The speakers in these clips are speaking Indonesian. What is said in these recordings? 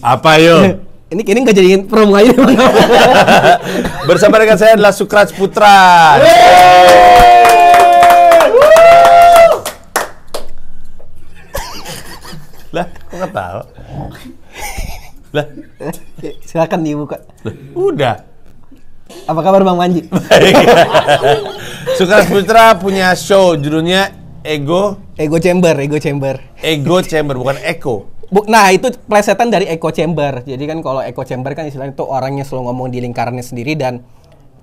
Apa yuk? Ini kini nggak jadiin promo aja. Bersama dengan saya adalah Sukraj Putra. Lah, kok ketawa? Lah, Silakan dibuka. udah. Apa kabar Bang Manji? Sukraj Putra punya show judulnya Ego Chamber. bukan Eko. Nah, itu plesetan dari echo chamber. Jadi kan kalau echo chamber kan istilahnya itu orangnya selalu ngomong di lingkarannya sendiri dan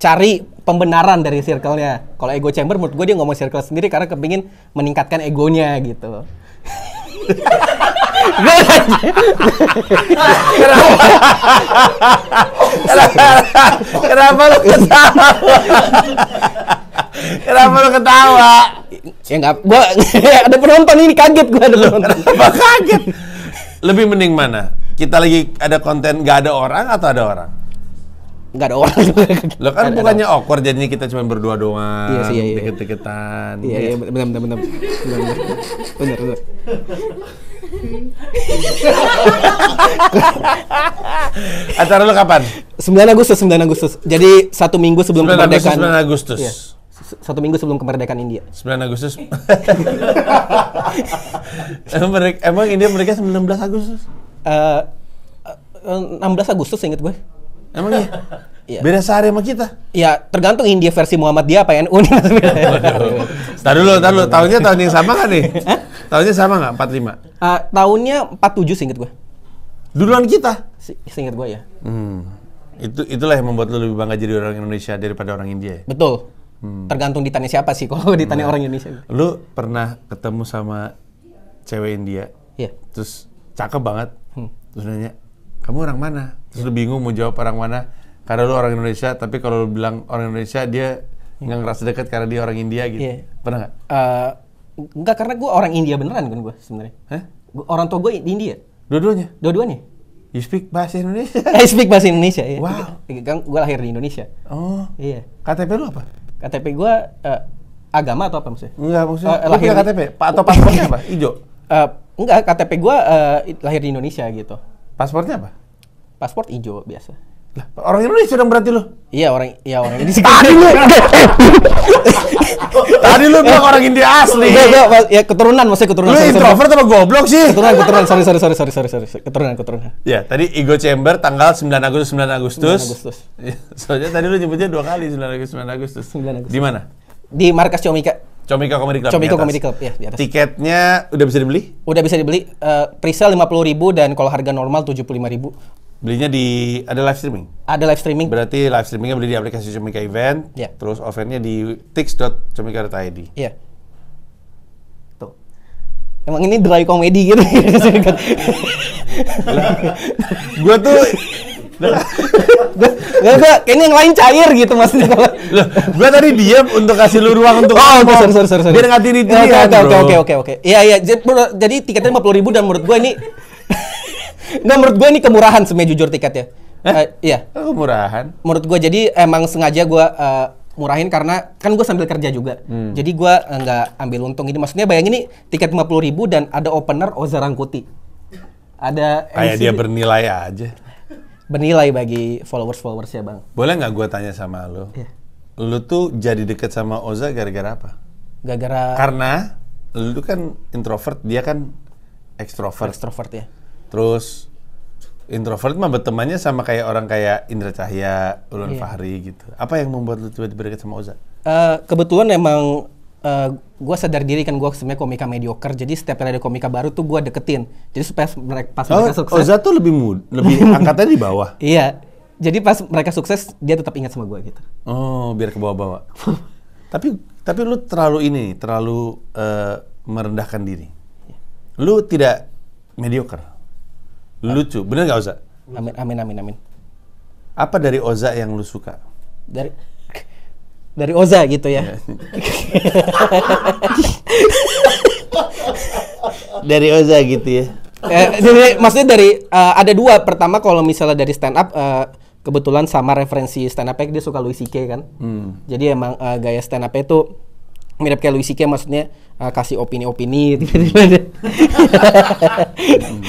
cari pembenaran dari circle-nya. Kalau ego chamber menurut gue dia ngomong circle sendiri karena kepingin meningkatkan egonya gitu. Kenapa lu ketawa? Kenapa lu ketawa? Ya nggak, gua ada penonton ini kaget gua ada penonton. Kenapa kaget? Lebih mending mana? Kita lagi ada konten nggak ada orang atau ada orang? Nggak ada orang. Lo kan bukannya awkward jadinya kita cuma berdua doang. Iya sih, iya. Deket-deketan. Iya, benar. Acara lo kapan? 9 Agustus. Jadi 1 minggu sebelum 9 kemerdekaan. 9 Agustus. Iya. 1 minggu sebelum kemerdekaan India. 9 Agustus. Emang India mereka 19 Agustus? 16 Agustus inget gue. Emang iya? Iya. Beda sehari sama kita? Ya tergantung India versi Muhammadiyah apa NU. Tar dulu. Tahunnya tahun yang sama kan nih? Tahunnya sama nggak? 45? Tahunnya 47 seinget gue. Duluan kita? Seinget gue ya. Itulah yang membuat lu lebih bangga jadi orang Indonesia daripada orang India ya? Betul. Tergantung ditanya siapa sih kalau ditanya orang Indonesia. Lu pernah ketemu sama cewek India? Iya. Terus cakep banget. Terus nanya, kamu orang mana? Terus lu bingung mau jawab orang mana? Karena lu orang Indonesia, tapi kalau lu bilang orang Indonesia, dia nggak ngerasa dekat karena dia orang India gitu. Iya. Pernah nggak? Enggak, karena gue orang India beneran kan gue sebenarnya. Hah? Orang tua gue di India. Dua-duanya? Dua-duanya. You speak bahasa Indonesia? I speak bahasa Indonesia, ya. Wow. Kan gue lahir di Indonesia. Oh. Iya. KTP lu apa? KTP gue agama atau apa maksudnya? Enggak, maksudnya lu lahir punya KTP? Atau paspornya apa? Ijo? Enggak, KTP gue lahir di Indonesia gitu. Paspornya apa? Paspor hijau biasa. Lah, orang Indonesia dong berarti lu? Iya, orang Indonesia. Tadi lu bilang orang India asli. Ya keturunan, maksudnya keturunan. Lu introvert apa goblok sih? Keturunan. Sorry. Keturunan. Ya, tadi Ego Chamber tanggal 9 Agustus. 9 Agustus. Ya, soalnya tadi lu nyebutnya 2 kali 9 Agustus. 9 Agustus. Di mana? Di markas Comika Comika Comedy Club ya, di atas. Tiketnya udah bisa dibeli? Udah bisa dibeli. Presale 50.000 dan kalau harga normal 75.000. Belinya ada live streaming? Ada live streaming. Berarti live streamingnya beli di aplikasi Comika Event. Ya. Terus offline-nya di tix.comika.id. Iya. Tuh. Emang ini dry comedy gitu. Gua tuh Gak, kayaknya yang lain cair gitu maksudnya. Gua tadi diam untuk kasih lu ruang untuk ngomong. Sorry. Biar nggak tiri-tirian, bro. Oke. Iya. Jadi tiketnya 50.000 dan menurut gue ini menurut gue ini kemurahan sebenarnya jujur tiketnya. Iya. Kemurahan. Menurut gue jadi emang sengaja gue murahin karena kan gue sambil kerja juga. Jadi gue nggak ambil untung ini. Maksudnya bayangin nih tiket 50.000 dan ada opener Oza Rangkuti. Ada Kayak MC, dia bernilai aja. bernilai bagi followers-followersnya, Bang. Boleh nggak gue tanya sama lu? Iya. Lu tuh jadi deket sama Oza gara-gara apa? Gara-gara Karena lu kan introvert, dia kan ekstrovert. ya. Terus introvert mah bertemannya sama kayak orang kayak Indra Cahya, Ulun Iya. Fahri gitu. Apa yang membuat lu tiba-tiba deket sama Oza? Kebetulan emang gue sadar diri kan gue sebenarnya komika mediocre, jadi setiap kali ada komika baru tuh gue deketin, jadi supaya pas mereka sukses. Oza tuh lebih angkatannya di bawah. Iya, jadi pas mereka sukses dia tetap ingat sama gue gitu. Oh, biar ke bawah-bawah. tapi lu terlalu merendahkan diri. Lu tidak mediocre. Lucu, bener nggak Oza? Amin. Apa dari Oza yang lu suka? Dari Oza gitu ya. Dari Oza gitu ya. Maksudnya ada dua. Pertama kalau misalnya dari stand up, kebetulan sama referensi stand up-nya dia suka Louis CK kan. Jadi emang gaya stand up-nya itu mirip kayak Louis CK, maksudnya kasih opini-opini tiba-tiba ada.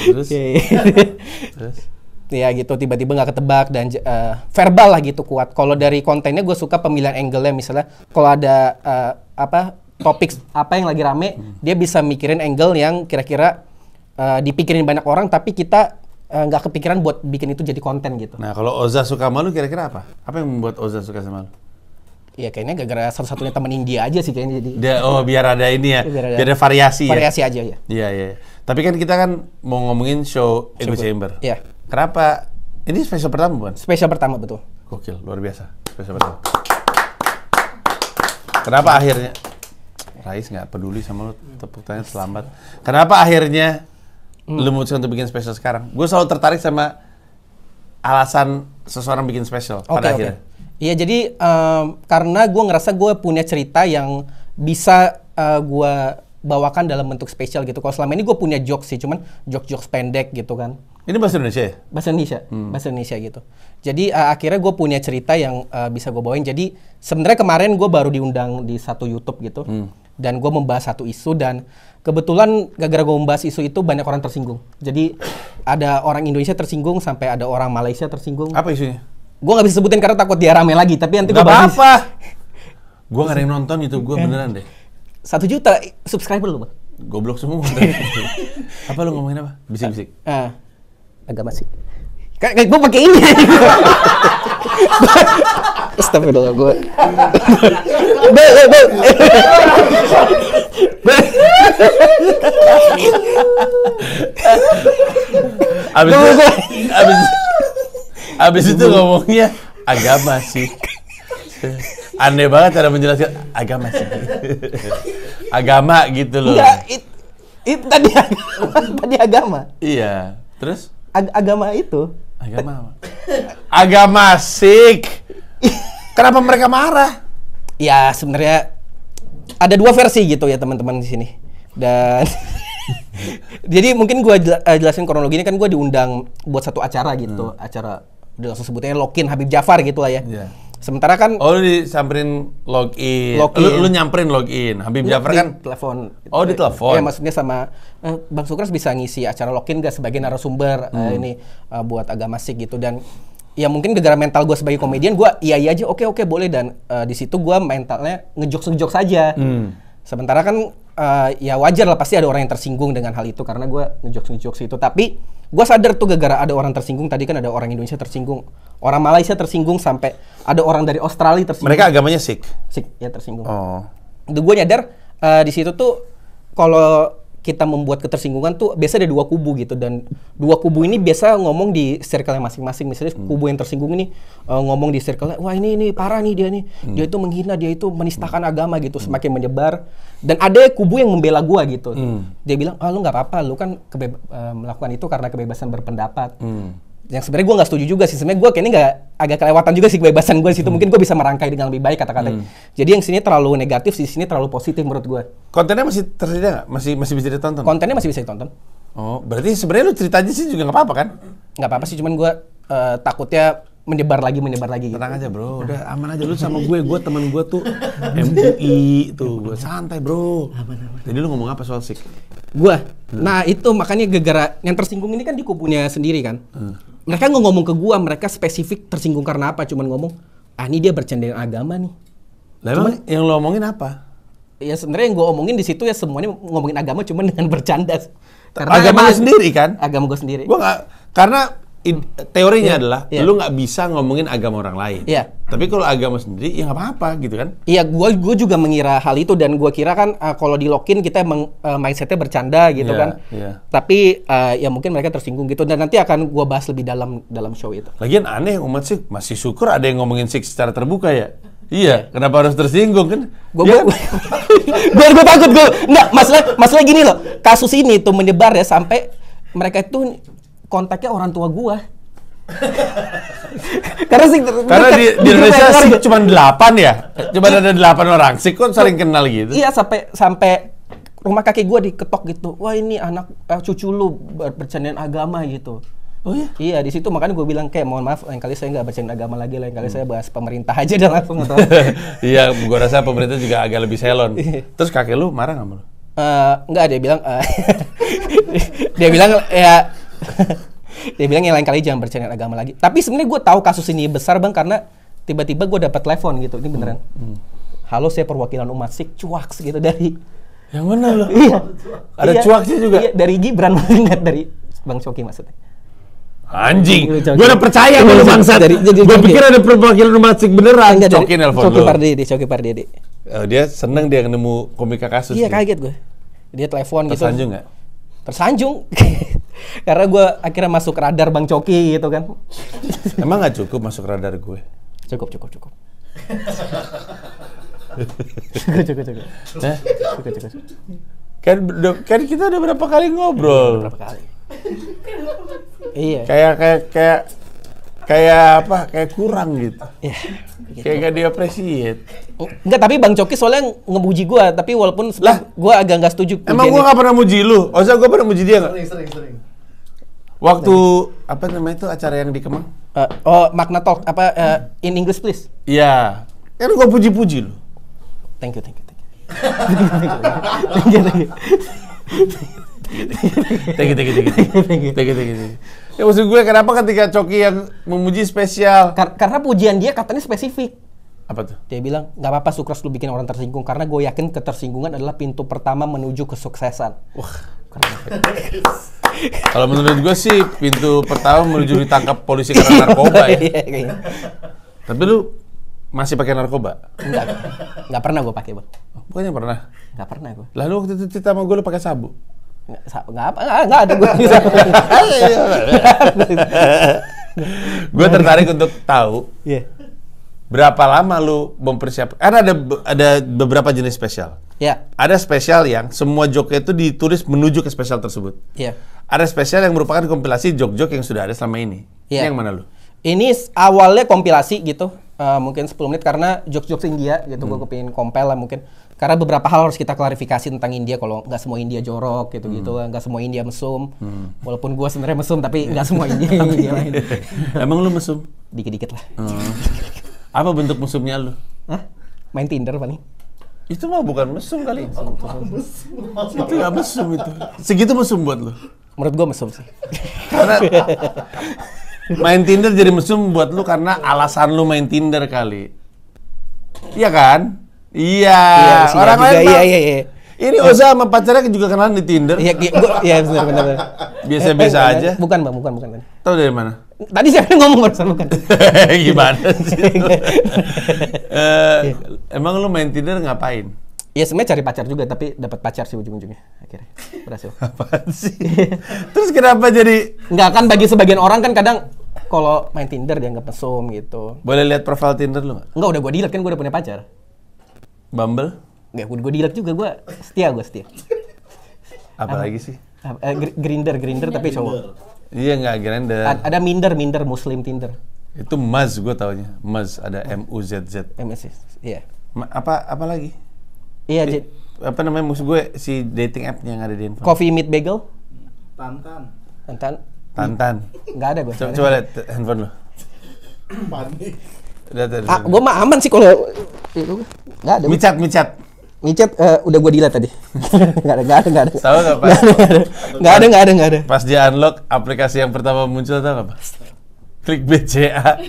Terus Terus? Ya gitu, tiba-tiba nggak ketebak dan verbal lah gitu kuat. Kalau dari kontennya gue suka pemilihan angle-nya, misalnya kalau ada topik apa yang lagi rame, dia bisa mikirin angle yang kira-kira dipikirin banyak orang, tapi kita nggak kepikiran buat bikin itu jadi konten gitu. Nah, kalau Oza suka sama lu kira-kira apa? Apa yang membuat Oza suka sama lu? Ya kayaknya gara-gara satu-satunya teman India aja sih kayaknya, jadi. Biar ada ini ya, Biar biar ada variasi ya. Variasi aja ya. Iya, iya. Tapi kan kita kan mau ngomongin show Echo Chamber. Iya. Kenapa? Ini spesial pertama bukan? Spesial pertama, betul. Gokil, luar biasa. Spesial pertama. Kenapa akhirnya? Rais nggak peduli sama lu, tepuk tangan selamat. Kenapa akhirnya lu memutuskan untuk bikin spesial sekarang? Gue selalu tertarik sama alasan seseorang bikin spesial pada akhirnya. Iya, jadi karena gue ngerasa gue punya cerita yang bisa gue bawakan dalam bentuk spesial gitu. Kalau selama ini gue punya jokes sih, cuman jokes pendek gitu kan. Ini bahasa Indonesia ya? Bahasa Indonesia, bahasa Indonesia gitu. Jadi akhirnya gue punya cerita yang bisa gue bawain. Jadi sebenarnya kemarin gue baru diundang di satu YouTube gitu, dan gue membahas satu isu, dan kebetulan gara-gara gue membahas isu itu banyak orang tersinggung. Jadi ada orang Indonesia tersinggung sampai ada orang Malaysia tersinggung. Apa isunya? Gue nggak bisa sebutin karena takut dia rame lagi. Tapi nanti gue Gak bahas. apa-apa. Gue nggak ada yang nonton YouTube gue beneran deh. 1 juta subscriber lu, Bang. Goblok semua. Apa lu ngomongin apa? Bisik-bisik. Agama sih. Kayak gue pakai ini. Astagfirullah gue. Abis itu ngomongnya agama sih. Aneh banget cara menjelaskan agama sih. Agama gitu loh. Enggak, itu tadi agama. Iya. Terus? Agama itu. Agama apa? Agama Sikh. Kenapa mereka marah? Ya sebenarnya ada 2 versi gitu ya teman-teman di sini. Dan jadi mungkin gue jelasin kronologi ini, kan gue diundang buat satu acara gitu, acara udah langsung sebutnya Lokin Habib Jafar gitu lah ya. Yeah. Sementara kan lu disamperin login. Lu nyamperin login. Habib Jafar kan telepon. Oh, di telepon. Ya maksudnya sama Bang Sukras bisa ngisi acara Lokin gak sebagai narasumber ini buat agama Sikh gitu. Dan ya mungkin gara-gara mental gue sebagai komedian, gue iya aja, oke boleh, dan di situ gue mentalnya ngejokes saja. Sementara kan ya wajar lah, pasti ada orang yang tersinggung dengan hal itu karena gue ngejokes itu. Tapi gue sadar tuh gara-gara ada orang tersinggung, tadi kan ada orang Indonesia tersinggung, orang Malaysia tersinggung, sampai ada orang dari Australia tersinggung. Mereka agamanya Sikh? Sikh, ya tersinggung. Oh. Itu gue nyadar di situ tuh kalau kita membuat ketersinggungan tuh biasa ada 2 kubu gitu, dan 2 kubu ini biasa ngomong di circle masing-masing. Misalnya kubu yang tersinggung ini ngomong di circle, wah ini parah nih dia nih, dia itu menghina, dia itu menistakan agama gitu, semakin menyebar. Dan ada kubu yang membela gua gitu, dia bilang, lu nggak apa-apa, lu kan melakukan itu karena kebebasan berpendapat. Yang sebenarnya gue nggak setuju juga sih. Sebenarnya gue kayaknya agak kelewatan juga sih kebebasan gue di situ. Mungkin gue bisa merangkai dengan lebih baik kata-katanya. Jadi yang sini terlalu negatif, di sini terlalu positif menurut gue. Kontennya masih tersedia nggak? Masih bisa ditonton? Kontennya masih bisa ditonton. Oh, berarti sebenarnya lu cerita aja sih juga nggak apa-apa kan? Nggak apa-apa sih, cuman gue takutnya menyebar lagi gitu. Tenang aja bro, udah aman aja. Lu sama gue teman gue tuh MUI tuh, gue santai bro. Aman. Jadi lu ngomong apa soal Sikh? Gue, nah itu makanya gara-gara yang tersinggung ini kan di kubunya sendiri kan. Mereka nggak ngomong ke gue, mereka spesifik tersinggung karena apa? Cuman ngomong, ini dia bercandain agama nih. Lah emang yang lu omongin apa? Ya sebenarnya yang gue omongin di situ ya semuanya ngomongin agama, cuman dengan bercanda. Karena agama lu sendiri kan? Agama gue sendiri. Gue nggak, karena teorinya adalah lu nggak bisa ngomongin agama orang lain. Iya. Tapi kalau agama sendiri ya nggak apa-apa gitu kan? Iya, gue juga mengira hal itu, dan gue kira kan kalau di Lokin kita emang mindsetnya bercanda gitu kan. Iya. Tapi ya mungkin mereka tersinggung gitu, dan nanti akan gue bahas lebih dalam show itu. Lagian aneh, umat Sikh masih syukur ada yang ngomongin Sikh secara terbuka ya. Iya, kenapa harus tersinggung kan? Gue takut nggak, masalah gini loh, kasus ini tuh menyebar ya sampai mereka itu kontaknya orang tua gua. Karena di Indonesia sih cuma 8 ya. Cuma ada 8 orang. Sih kok saling kenal gitu. Iya, sampai rumah kakek gua diketok gitu. Wah, ini anak cucu lu bercandaan agama gitu. Oh iya? Iya, di situ makanya gue bilang kayak mohon maaf, lain kali saya nggak bercanda agama lagi, lain kali saya bahas pemerintah aja dan langsung atau. Iya, gue rasa pemerintah juga agak lebih selon. Terus kakek lu marah nggak sama lu? Enggak, dia bilang dia bilang ya Dia bilang yang lain kali jangan bercanda agama lagi. Tapi sebenarnya gue tahu kasus ini besar bang karena tiba-tiba gue dapat telepon gitu. Ini beneran. Halo, saya perwakilan umat Sikh, cuaks gitu dari. Yang mana lo? Iya. Ada cuaksnya juga. Iya, dari Gibran ingat dari Bang Coki maksudnya. Anjing, Coki. gue udah percaya sama lu bangsat. Gue pikir ada perwakilan umat Sikh beneran. Coki nelfon Coki lu. Coki Pardede. Dia seneng dia nemu komika kasus. Iya, kaget gue. Dia telepon gitu. Tersanjung nggak? Tersanjung. Karena gue akhirnya masuk radar Bang Coki gitu kan. Emang nggak cukup masuk radar gue? Cukup. Cukup. Hah? Kan kita udah berapa kali ngobrol. Berapa kali? Iya. Kayak apa? Kayak kurang gitu. Iya. Kayak gak di-appreciate. Enggak, tapi Bang Coki soalnya ngemuji gue, tapi walaupun gue agak nggak setuju. Emang gue nggak pernah muji lu? Oza gue pernah muji dia nggak? Sering. Waktu apa namanya itu acara yang di Kemang? Magna Talk in English please. Iya. Kan gue puji-puji lu. Thank you. Thank you. Ya maksud gue kenapa ketika Coki yang memuji spesial? Karena pujian dia katanya spesifik. Apa tuh? Dia bilang, nggak apa-apa Sukras lu bikin orang tersinggung karena gue yakin ketersinggungan adalah pintu pertama menuju kesuksesan. Wah. Kalau menurut gue sih pintu pertama menuju ditangkap polisi karena narkoba ya. Tapi lu masih pakai narkoba? Nggak pernah gue pakai bang. Bukannya pernah? Nggak pernah gue. Lalu waktu itu cerita sama gue lu pakai sabu? Nggak ada gue. Gue tertarik untuk tahu. Iya. Berapa lama lu mempersiapkan? Karena ada beberapa jenis spesial. Ya. Ada spesial yang semua joke itu ditulis menuju ke spesial tersebut. Iya. Ada spesial yang merupakan kompilasi joke-joke yang sudah ada selama ini. Iya. Ini yang mana lu? Ini awalnya kompilasi gitu, mungkin 10 menit karena jokes-jokes India gitu, gue kepingin compile lah mungkin. Karena beberapa hal harus kita klarifikasi tentang India, kalau nggak semua India jorok gitu-gitu, nggak semua India mesum. Walaupun gue sebenarnya mesum, tapi nggak semua India lain. Emang lu mesum? Dikit-dikit lah. Apa bentuk mesumnya lu? Hah? Main Tinder paling. Itu mah bukan mesum kali. Itu nggak mesum itu. Segitu mesum buat lu? Menurut gue mesum sih. Karena main Tinder jadi mesum buat lu karena alasan lu main Tinder kali. Iya kan? Iya. Orang lain mah. Iya. Ini Oza sama pacarnya juga kenalan di Tinder. Iya benar. Biasa-biasa aja. Bukan. Tahu dari mana? Tadi siapa yang ngomong barusan bukan? Gimana sih? Emang lu main Tinder ngapain? Ya sebenarnya cari pacar juga, tapi dapat pacar sih ujung-ujungnya akhirnya berhasil. Apaan sih? Terus kenapa jadi? Nggak kan, bagi sebagian orang kan kadang kalau main Tinder dianggap mesum gitu. Boleh lihat profil Tinder lu nggak? Enggak, udah gue delete kan, gue udah punya pacar. Bumble? Nggak, gue delete juga, gue setia. Apalagi sih? Grinder tapi cowok. Iya nggak Grindr. Ada Minder Muslim Tinder. Itu Muz gue taunya. Muz ada MUZZ. MSC. Iya. Apa lagi? Iya, Apa namanya maksud gue si dating app yang ada di handphone? Coffee Meet Bagel. Tantan. Tantan. Nggak ada gue. Coba lihat handphone lo. Panik. Lihat. Gue mah aman sih kalau nggak ada. Micat. Micet udah gue delete tadi. Nggak ada. Tahu nggak pas? Nggak ada. Pas dia unlock aplikasi yang pertama muncul tahu nggak, Pak? Klik BCA.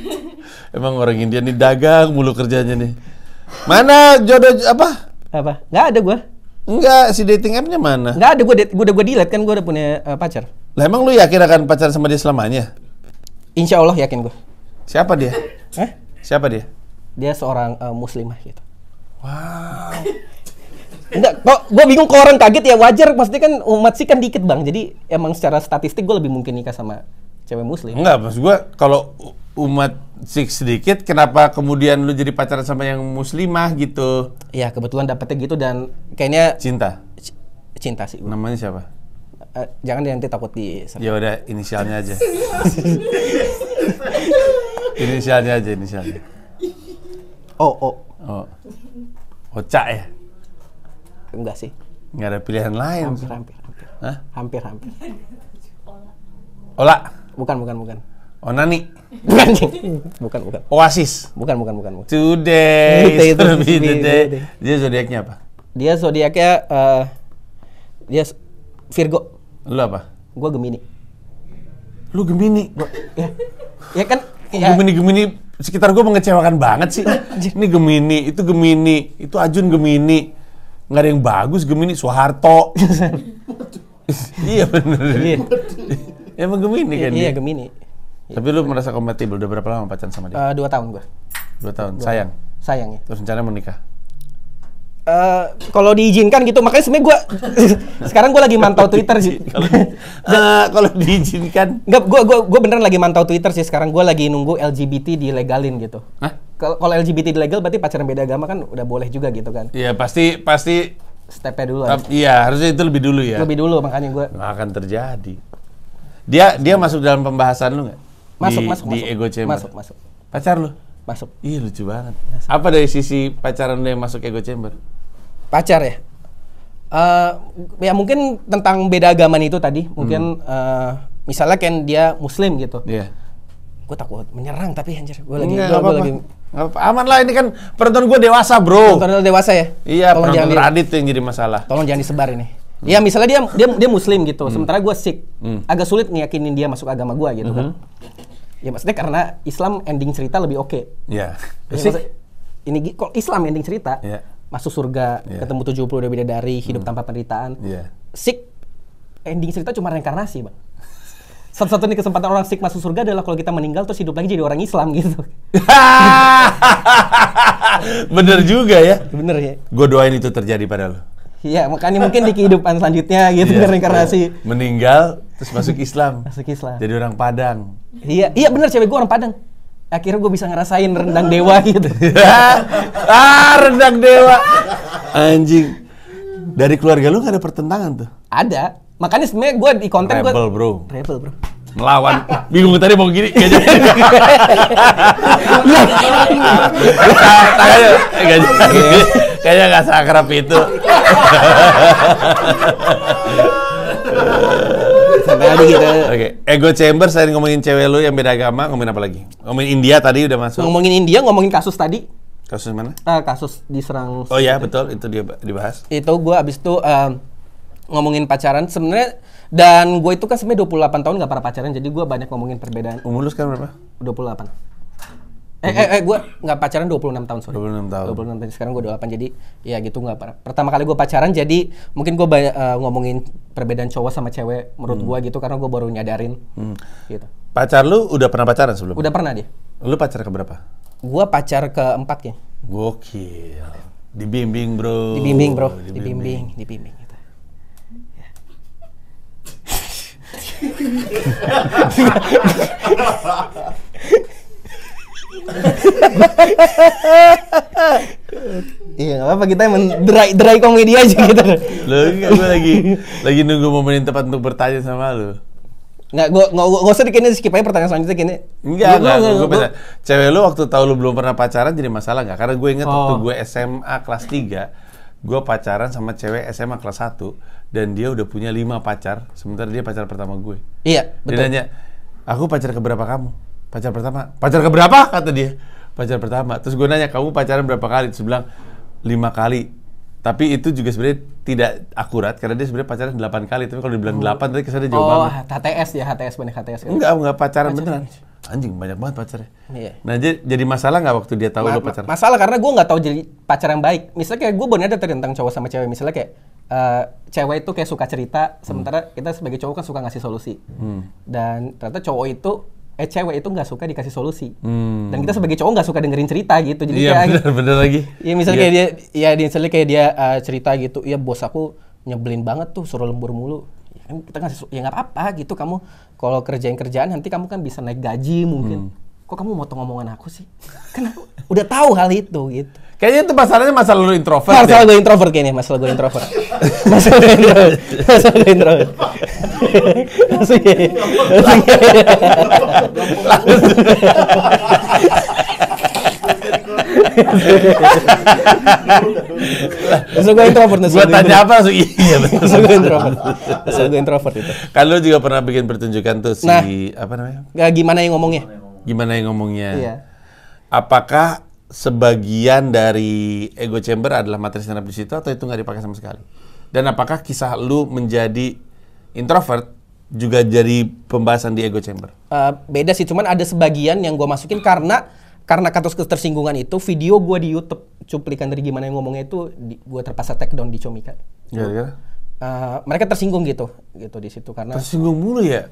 Emang orang India nih dagang mulu kerjanya nih. Mana jodoh apa? Apa? Nggak ada gue. Enggak, si dating app-nya mana? Nggak ada, gue delete kan, gue udah punya pacar. Lah emang lu yakin akan pacaran sama dia selamanya? Insya Allah yakin gue. Siapa dia? Siapa dia? Dia seorang muslimah gitu. Wow. Enggak, kok gue bingung kalau orang kaget ya wajar, pasti kan umat sih kan dikit bang, jadi emang secara statistik gue lebih mungkin nikah sama cewek muslim. Enggak, maksud gue kalau umat Sikh sedikit, kenapa kemudian lu jadi pacaran sama yang muslimah gitu? Iya, kebetulan dapetnya gitu dan kayaknya cinta sih. Namanya siapa? Jangan deh, nanti takut di. Ya udah, inisialnya aja. inisialnya. Oh. Oca ya? Enggak sih. Nggak ada pilihan lain. Hampir. Hah? Hampir. Ola? Bukan. Onani? Bukan. Oasis? Bukan. Today is gonna be the day. Dia zodiaknya apa? Dia zodiaknya dia Virgo. Lu apa? Gua Gemini. Lu Gemini. Ya kan? Gemini sekitar gue mengecewakan banget sih. Ini Gemini, itu Ajun Gemini. Nggak ada yang bagus Gemini, Soeharto. Iya bener. Iya. Emang Gemini kan dia? Iya, Gemini. Tapi lu merasa kompatibel, udah berapa lama pacaran sama dia? 2 tahun gua. 2 tahun, sayang? Sayang ya. Terus rencana menikah? Kalau diizinkan gitu, makanya sebenarnya gue sekarang gue lagi mantau Twitter sih. Kalau diizinkan? Enggak, gue beneran lagi mantau Twitter sih sekarang. Gue lagi nunggu LGBT dilegalin gitu. Hah? Kalau LGBT dilegal berarti pacaran beda agama kan udah boleh juga gitu kan? Iya pasti. Stepnya dulu. Iya harusnya itu lebih dulu ya. Lebih dulu makanya gue. Nggak akan terjadi. Dia masuk dalam pembahasan lu nggak? Masuk. Di Ego Chamber. Masuk. Pacar lu? Masuk. Iya lucu banget. Apa dari sisi pacaran lu yang masuk Ego Chamber? Pacar ya? Ya mungkin tentang beda agama itu tadi. Mungkin misalnya kan dia Muslim gitu. Iya. Gue takut menyerang tapi anjir. Gue lagi. Nggak apa-apa. Aman lah, ini kan penonton gue dewasa bro. Penonton dewasa ya? Iya, penonton Radit tuh yang jadi masalah. Tolong jangan disebar ini. Ya misalnya dia Muslim gitu. Sementara gue Sikh. Agak sulit ngeyakinin dia masuk agama gue gitu kan. Ya maksudnya karena Islam ending cerita lebih oke. Iya. Ini kalau Islam ending cerita, masuk surga, ketemu 72 bidadari, hidup tanpa penderitaan. Sikh ending cerita cuma reinkarnasi, Bang. Satu-satunya kesempatan orang Sikh masuk surga adalah kalau kita meninggal terus hidup lagi jadi orang Islam gitu. Bener juga ya. Bener ya. Gue doain itu terjadi pada lo. Iya, makanya mungkin di kehidupan selanjutnya gitu reinkarnasi. Meninggal terus masuk Islam. Masuk Islam. Jadi orang Padang. Iya bener, cewek gue orang Padang. Akhirnya gue bisa ngerasain rendang dewa gitu. Rendang dewa. Anjing. Dari keluarga lu gak ada pertentangan tuh? Ada. Makanya sebenarnya gue di konten gue Rebel bro. Melawan. Bingung tadi mau gini. Gak jadi. Kayaknya gak seakrab itu. Sampai ada gitu. Oke. Ego Chamber, selain ngomongin cewek lu yang beda agama, ngomongin apa lagi? Ngomongin India tadi udah masuk. Ngomongin India, ngomongin kasus tadi. Kasus mana? Kasus diserang. Oh iya betul, itu dia dibahas. Itu gue abis itu ngomongin pacaran sebenarnya, dan gue itu kan sebenarnya 28 tahun gak pernah pacaran, jadi gue banyak ngomongin perbedaan. Umur lu sekarang berapa? 28. Gue nggak pacaran 26 tahun, sorry. 26 tahun. 26 tahun, sekarang gue 28, jadi ya gitu nggak pernah. Pertama kali gue pacaran, jadi mungkin gue ngomongin perbedaan cowok sama cewek menurut gue gitu, karena gue baru nyadarin. Gitu. Pacar lu udah pernah pacaran sebelumnya? Udah pernah dia. Lu pacar ke berapa? Gue pacar ke-4 ya. Gokil. Dibimbing bro. Dibimbing bro. Dibimbing gitu. Iya nggak apa-apa, kita emang dry komedi aja gitu. Lo gue lagi nunggu momen yang tepat untuk bertanya sama lo. Nggak usah dikini, skip aja pertanyaan selanjutnya kini. Enggak. Gue cewek lu waktu tahu lu belum pernah pacaran jadi masalah nggak? Karena gue inget waktu gue SMA kelas 3, gue pacaran sama cewek SMA kelas 1 dan dia udah punya 5 pacar, sementara dia pacar pertama gue. Iya, betul. Dia nanya, aku pacar keberapa kamu? Pacar pertama. Pacar keberapa? Kata dia. Pacar pertama. Terus gue nanya, kamu pacaran berapa kali? Terus bilang 5 kali. Tapi itu juga sebenarnya tidak akurat karena dia sebenarnya pacaran 8 kali. Tapi kalau dibilang 8 tadi kesannya jauh banget. HTS ya, banyak HTS kan? Enggak pacaran beneran. Anjing banyak banget pacarnya. Iya. Nah jadi masalah nggak waktu dia tahu lo pacaran? Masalah karena gue nggak tahu jadi pacar yang baik. Misalnya kayak gue baru ada tentang cowok sama cewek. Misalnya kayak cewek itu kayak suka cerita, sementara kita sebagai cowok kan suka ngasih solusi. Dan ternyata cowok itu cewek itu nggak suka dikasih solusi. Dan kita sebagai cowok nggak suka dengerin cerita gitu. Jadi iya bener lagi. Iya misalnya kayak dia cerita gitu, iya bos aku nyebelin banget tuh, suruh lembur mulu. Ya kan kita ngasih, ya nggak apa-apa gitu, kamu kalau kerjaan nanti kamu kan bisa naik gaji mungkin. Kok kamu motong omongan aku sih? Kan aku udah tahu hal itu gitu. Kayaknya itu masalahnya masalah lu introvert. Masalah gue introvert kayaknya, masalah gue introvert. Masalah gue introvert. Gue tanya apa langsung iya betul. Masalah gue introvert itu. Kan lu juga pernah bikin pertunjukan tuh apa namanya? Gimana yang ngomongnya? Iya. Apakah sebagian dari Ego Chamber adalah materi stand up di situ atau itu nggak dipakai sama sekali? Dan apakah kisah lu menjadi introvert juga jadi pembahasan di Ego Chamber? Beda sih, cuman ada sebagian yang gue masukin karena kasus ketersinggungan itu video gue di YouTube cuplikan dari gimana yang ngomongnya itu gue terpaksa take down di Comika. Gara-gara? Mereka tersinggung gitu di situ karena tersinggung mulu ya.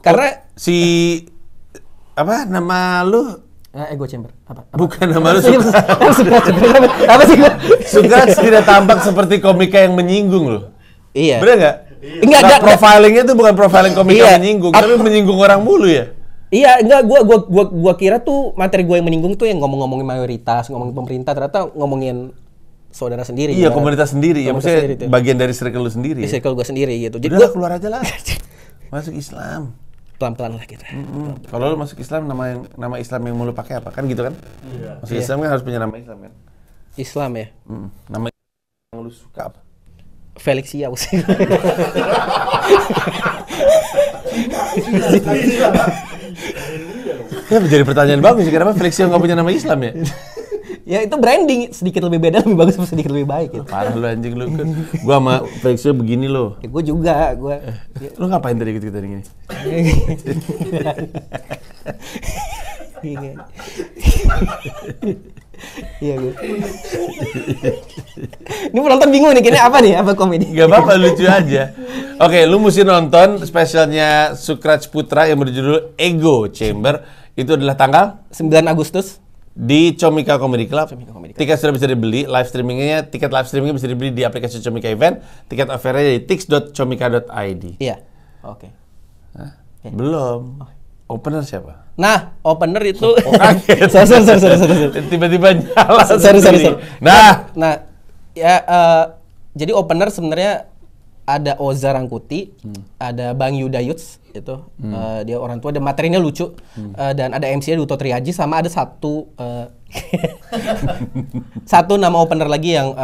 Karena si apa nama lu? Ego Chamber apa? Bukan nama lu. Apa sih? Sukrak tidak tampak seperti komika yang menyinggung loh. Iya. Bener nggak? Enggak, profilingnya itu bukan profiling komika iya. menyinggung, tapi menyinggung orang mulu ya. Iya, enggak, gua kira tuh materi gue yang menyinggung tuh yang ngomongin mayoritas, ngomongin pemerintah, ternyata ngomongin saudara sendiri. Iya, ya. komunitas sendiri. Ya maksudnya sendiri bagian dari circle lu sendiri. Ya? Circle gue sendiri gitu. Jadi udah keluar aja lah. Masuk Islam. Pelan-pelan lah gitu. Kalau lu masuk Islam, nama Islam yang mau lu pakai apa? Kan gitu kan? Iya. Masuk Islam kan harus punya nama Islam kan? Islam ya? Nama yang lu suka apa? Felix Yao sih. Ya menjadi pertanyaan bagus sih, kenapa Felix Yao nggak punya nama Islam ya? Ya itu branding, sedikit lebih beda, lebih bagus, sedikit lebih baik gitu. Parah lu anjing lu. Gua sama Felix Yao begini loh. Ya, gue juga, Lu ngapain tadi ikut-ikutan gini? Iya gue. Ini penonton bingung nih, kayaknya apa nih? Apa komedi? Gak apa-apa, lucu aja. Oke, lu mesti nonton spesialnya Sukraj Putra yang berjudul Ego Chamber. Itu adalah tanggal 9 Agustus di Comika Comedy Club. Comedy Club. Tiket sudah bisa dibeli, tiket live streamingnya bisa dibeli di aplikasi Comika Event. Tiket offernya di tix.comika.id. Iya. Oke. Belum. Opener siapa? Nah, opener itu kaget. sorry. Tiba-tiba nyala. Sorry. Nah, ya jadi opener sebenarnya ada Oza Rangkuti, ada Bang Yuda Yuts itu, dia orang tua, ada materinya lucu, dan ada MC-nya Duto Triaji, sama ada satu nama opener lagi yang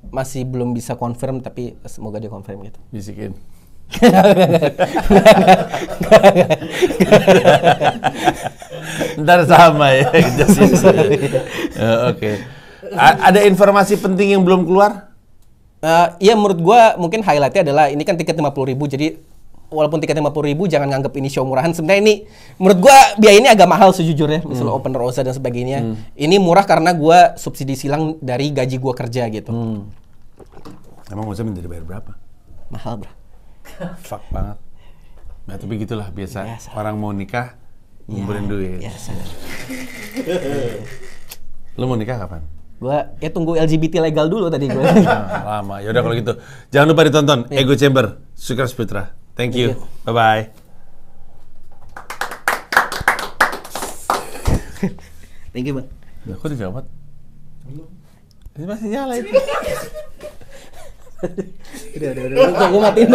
masih belum bisa confirm, tapi semoga dia confirm gitu. bisikin. Ntar sama ya. Oke. Ada informasi penting yang belum keluar? Ya menurut gua mungkin highlightnya adalah ini kan tiket 50.000, jadi walaupun tiket 50.000 jangan nganggap ini show murahan. Sebenarnya ini menurut gua biaya ini agak mahal sejujurnya, misalnya opener Oza dan sebagainya. Ini murah karena gua subsidi silang dari gaji gua kerja gitu. Emang Oza minta dibayar berapa? Mahal bro. Fuck banget. Nah tapi gitulah biasa. Orang mau nikah ngumpulin duit. Biasa. Lu mau nikah kapan? Gua tunggu LGBT legal dulu tadi gua. Lama. Yaudah kalau gitu. Jangan lupa ditonton Ego Chamber, Sukraj Putra. Thank you. Bye bye. Thank you, Bang. Kok dijawab? Ini masih nyala itu. Udah. Gua matiin.